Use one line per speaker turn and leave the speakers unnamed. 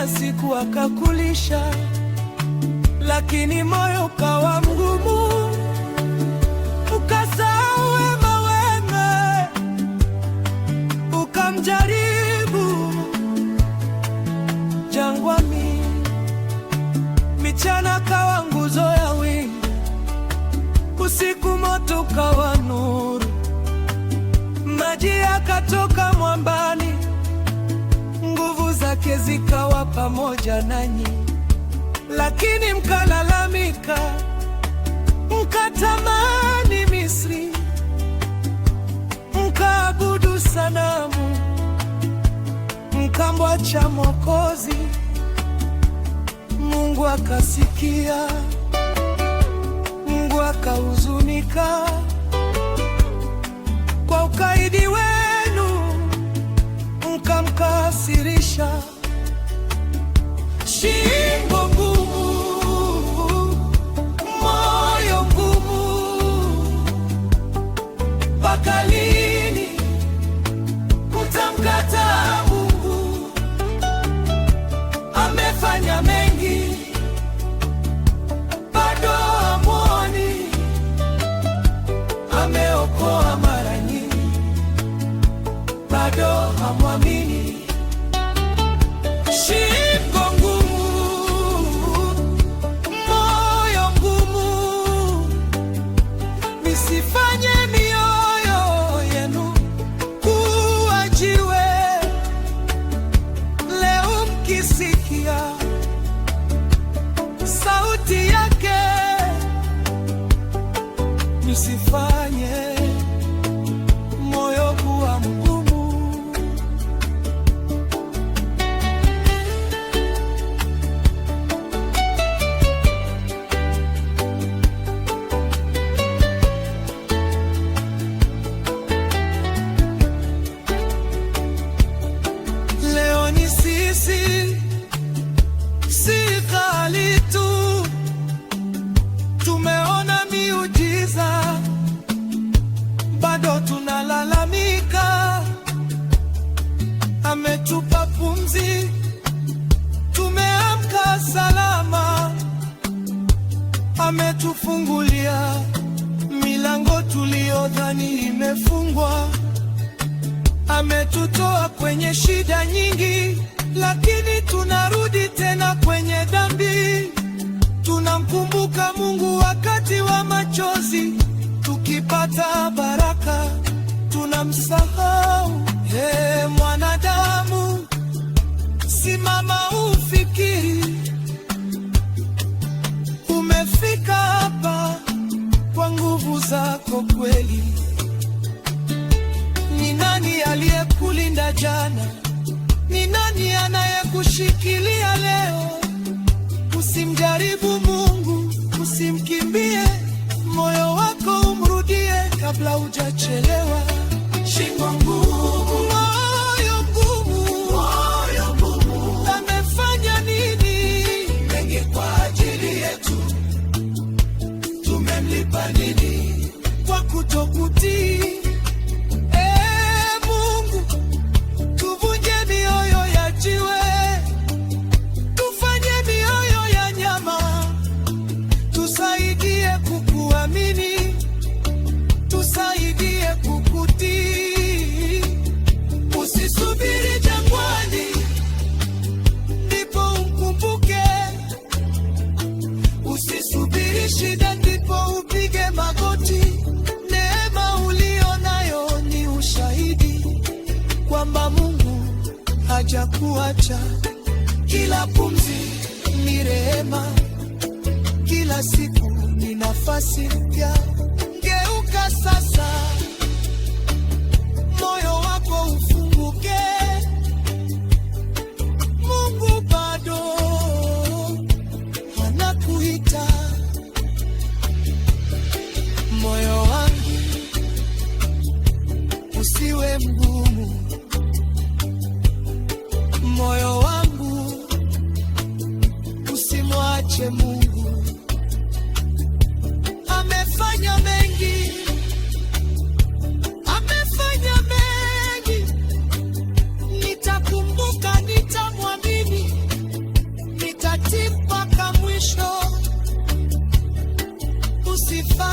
kila siku akakulisha, lakini moyo ukawa mgumu, ukasahau wema wema, ukamjaribu jangwani, michana kawa nguzo ya wingu, usiku moto kawa nuru, maji yakatoka mwambani, nguvu zake zikawa pamoja nanyi. Lakini mkalalamika, mkatamani Misri, mkaabudu sanamu, mkamwacha Mwokozi. Mungu akasikia, Mungu akahuzunika kwa ukaidi wenu, mkamkasirisha. Shingo ngumu, moyo ngumu, mpaka lini mtamkataa Mungu? Amefanya mengi, bado hamuoni. Ameokoa mara nyingi, bado hamwamini. Shingo ngumu, moyo ngumu, misifanye mioyo yenu kuwa jiwe. Leo mkisikia sauti yake, misifanye moyo kuwa mgumu. Leo ni sisi, si ghali tu, tumeona miujiza, bado tunalalamika. Ametupa pumzi, tumeamka salama. Ametufungulia milango tuliyodhani imefungwa. Ametutoa kwenye shida nyingi, lakini tunarudi tena kwenye dhambi. Tunamkumbuka Mungu wakati wa machozi, tukipata baraka tunamsahau. Mwanadamu, simama ufikiri, umefika hapa kwa nguvu zako kweli? Ni nani aliyekulinda jana? Ni nani anayekushikilia leo? Usimjaribu Mungu, usimkimbie, moyo wako umrudie kabla hujachelewa. Shingo ngumu, moyo ngumu, amefanya nini? Mengi kwa ajili yetu, tumemlipa nini kwa kutokutii? Mungu, tuvunje mioyo ya jiwe, tufanye mioyo ya nyama, tusaidie kukuamini, tusaidie kukutii. Usisubiri jangwani ndipo umkumbuke, usisubiri shida ndipo upige magoti. Neema ulio nayo ni ushahidi kwamba Mungu hajakuacha. Kila pumzi ni rehema, kila siku ni nafasi mpya. Geuka sasa, moyo wako ufunguke. Mungu bado anakuita. Moyo wangu usiwe mgumu, moyo wangu usimwache Mungu. Amefanya mengi, amefanya mengi, sifa